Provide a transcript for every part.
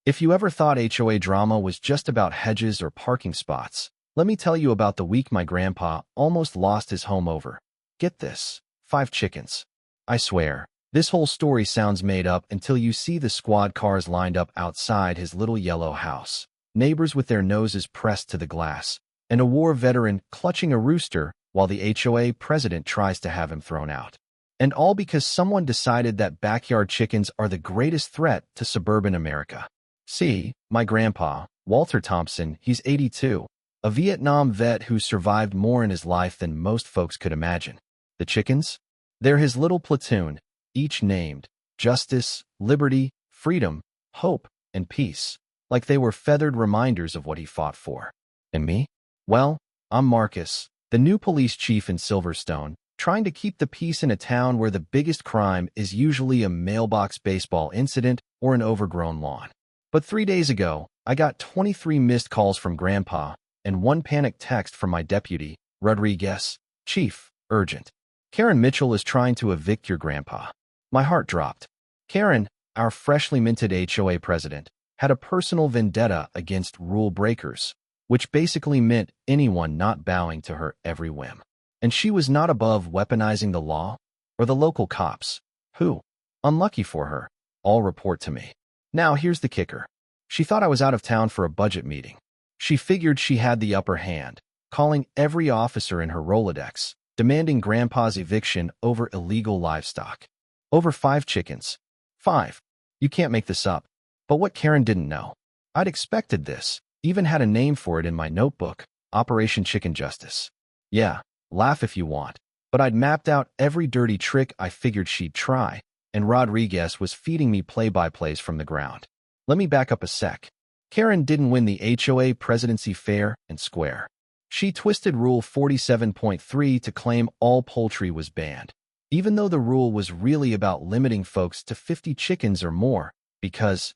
If you ever thought HOA drama was just about hedges or parking spots, let me tell you about the week my grandpa almost lost his home over. Get this, 5 chickens. I swear, this whole story sounds made up until you see the squad cars lined up outside his little yellow house, neighbors with their noses pressed to the glass, and a war veteran clutching a rooster while the HOA president tries to have him thrown out. And all because someone decided that backyard chickens are the greatest threat to suburban America. See, my grandpa, Walter Thompson, he's 82, a Vietnam vet who survived more in his life than most folks could imagine. The chickens? They're his little platoon, each named Justice, Liberty, Freedom, Hope, and Peace, like they were feathered reminders of what he fought for. And me? Well, I'm Marcus, the new police chief in Silverstone, trying to keep the peace in a town where the biggest crime is usually a mailbox baseball incident or an overgrown lawn. But 3 days ago, I got 23 missed calls from Grandpa and 1 panicked text from my deputy, Rodriguez. Chief, urgent. Karen Mitchell is trying to evict your grandpa. My heart dropped. Karen, our freshly minted HOA president, had a personal vendetta against rule breakers, which basically meant anyone not bowing to her every whim. And she was not above weaponizing the law or the local cops, who, unlucky for her, all report to me. Now here's the kicker. She thought I was out of town for a budget meeting. She figured she had the upper hand, calling every officer in her Rolodex, demanding Grandpa's eviction over illegal livestock. Over 5 chickens. 5. You can't make this up. But what Karen didn't know, I'd expected this, even had a name for it in my notebook, Operation Chicken Justice. Yeah, laugh if you want, but I'd mapped out every dirty trick I figured she'd try, and Rodriguez was feeding me play-by-plays from the ground. Let me back up a sec. Karen didn't win the HOA presidency fair and square. She twisted Rule 47.3 to claim all poultry was banned, even though the rule was really about limiting folks to 50 chickens or more, because,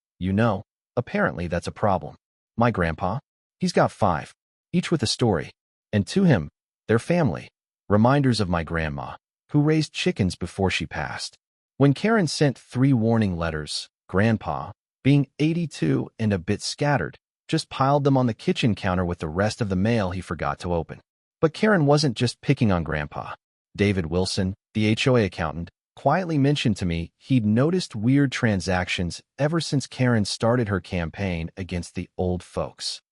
apparently that's a problem. My grandpa? He's got 5, each with a story. And to him, their family, reminders of my grandma, who raised chickens before she passed. When Karen sent 3 warning letters, Grandpa, being 82 and a bit scattered, just piled them on the kitchen counter with the rest of the mail he forgot to open. But Karen wasn't just picking on Grandpa. David Wilson, the HOA accountant, quietly mentioned to me he'd noticed weird transactions ever since Karen started her campaign against the old folks.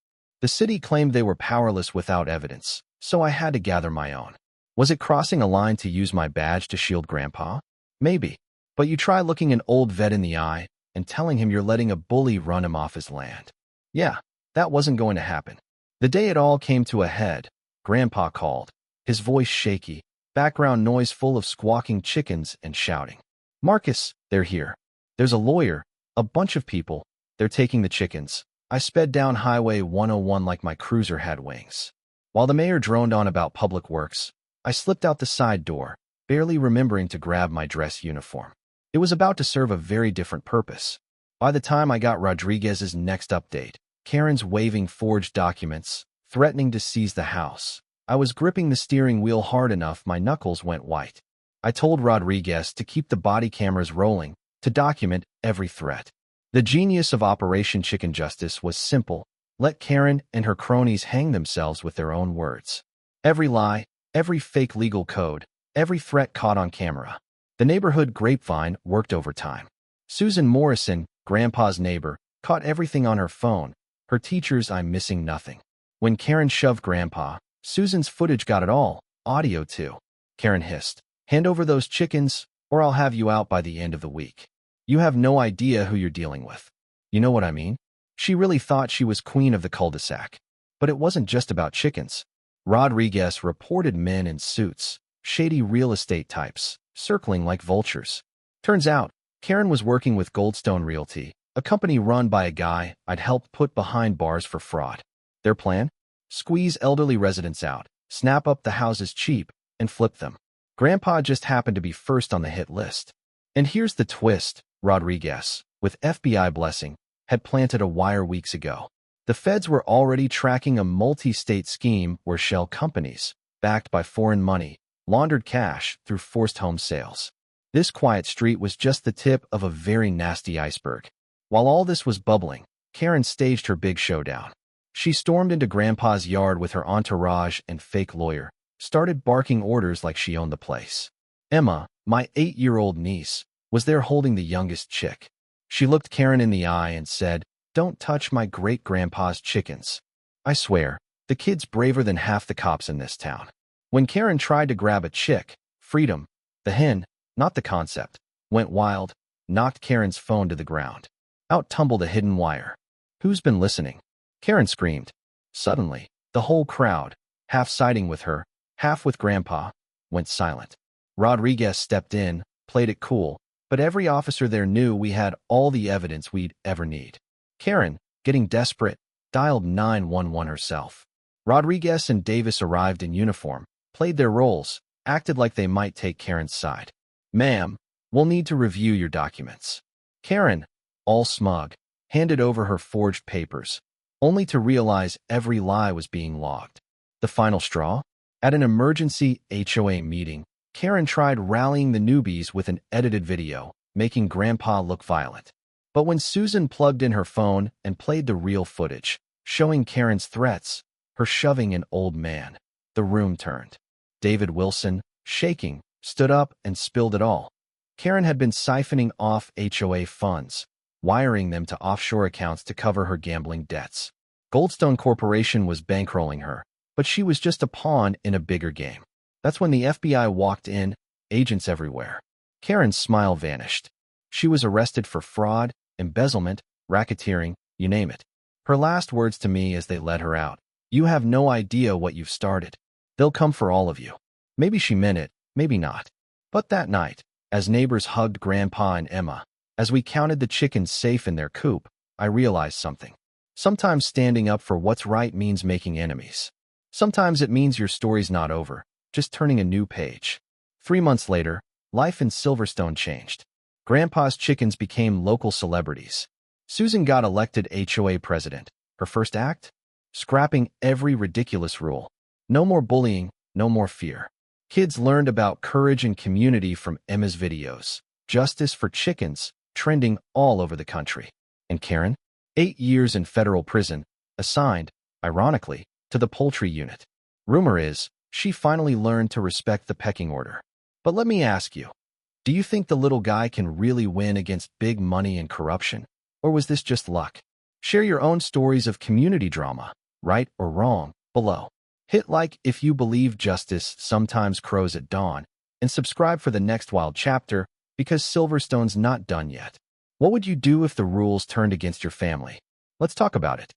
The city claimed they were powerless without evidence, so I had to gather my own. Was it crossing a line to use my badge to shield Grandpa? Maybe. But you try looking an old vet in the eye and telling him you're letting a bully run him off his land. Yeah, that wasn't going to happen. The day it all came to a head, Grandpa called, his voice shaky, background noise full of squawking chickens and shouting. Marcus, they're here. There's a lawyer, a bunch of people. They're taking the chickens. I sped down Highway 101 like my cruiser had wings. While the mayor droned on about public works, I slipped out the side door, barely remembering to grab my dress uniform. It was about to serve a very different purpose. By the time I got Rodriguez's next update, Karen's waving forged documents, threatening to seize the house, I was gripping the steering wheel hard enough my knuckles went white. I told Rodriguez to keep the body cameras rolling, to document every threat. The genius of Operation Chicken Justice was simple. Let Karen and her cronies hang themselves with their own words. Every lie, every fake legal code, every threat caught on camera. The neighborhood grapevine worked overtime. Susan Morrison, Grandpa's neighbor, caught everything on her phone. Her teachers, I'm missing nothing. When Karen shoved Grandpa, Susan's footage got it all, audio too. Karen hissed, hand over those chickens, or I'll have you out by the end of the week. You have no idea who you're dealing with. You know what I mean? She really thought she was queen of the cul-de-sac. But it wasn't just about chickens. Rodriguez reported men in suits, shady real estate types, circling like vultures. Turns out, Karen was working with Goldstone Realty, a company run by a guy I'd helped put behind bars for fraud. Their plan? Squeeze elderly residents out, snap up the houses cheap, and flip them. Grandpa just happened to be first on the hit list. And here's the twist, Rodriguez, with FBI blessing, had planted a wire weeks ago. The feds were already tracking a multi-state scheme where shell companies, backed by foreign money, laundered cash through forced home sales. This quiet street was just the tip of a very nasty iceberg. While all this was bubbling, Karen staged her big showdown. She stormed into Grandpa's yard with her entourage and fake lawyer, started barking orders like she owned the place. Emma, my 8-year-old niece, was there holding the youngest chick. She looked Karen in the eye and said, "Don't touch my great-grandpa's chickens." I swear, the kid's braver than half the cops in this town. When Karen tried to grab a chick, Freedom, the hen, not the concept, went wild, knocked Karen's phone to the ground. Out tumbled a hidden wire. "Who's been listening?" Karen screamed. Suddenly, the whole crowd, half siding with her, half with Grandpa, went silent. Rodriguez stepped in, played it cool, but every officer there knew we had all the evidence we'd ever need. Karen, getting desperate, dialed 911 herself. Rodriguez and Davis arrived in uniform, played their roles, acted like they might take Karen's side. "Ma'am, we'll need to review your documents." Karen, all smug, handed over her forged papers, only to realize every lie was being logged. The final straw? At an emergency HOA meeting, Karen tried rallying the newbies with an edited video, making Grandpa look violent. But when Susan plugged in her phone and played the real footage, showing Karen's threats, her shoving an old man, the room turned. David Wilson, shaking, stood up and spilled it all. Karen had been siphoning off HOA funds, wiring them to offshore accounts to cover her gambling debts. Goldstone Corporation was bankrolling her, but she was just a pawn in a bigger game. That's when the FBI walked in, agents everywhere. Karen's smile vanished. She was arrested for fraud, embezzlement, racketeering, you name it. Her last words to me as they let her out: "You have no idea what you've started. They'll come for all of you." Maybe she meant it, maybe not. But that night, as neighbors hugged Grandpa and Emma, as we counted the chickens safe in their coop, I realized something. Sometimes standing up for what's right means making enemies. Sometimes it means your story's not over, just turning a new page. 3 months later, life in Silverstone changed. Grandpa's chickens became local celebrities. Susan got elected HOA president. Her first act? Scrapping every ridiculous rule. No more bullying, no more fear. Kids learned about courage and community from Emma's videos. Justice for chickens, trending all over the country. And Karen? 8 years in federal prison, assigned, ironically, to the poultry unit. Rumor is, she finally learned to respect the pecking order. But let me ask you, do you think the little guy can really win against big money and corruption? Or was this just luck? Share your own stories of community drama, right or wrong, below. Hit like if you believe justice sometimes crows at dawn, and subscribe for the next wild chapter, because Silverstone's not done yet. What would you do if the rules turned against your family? Let's talk about it.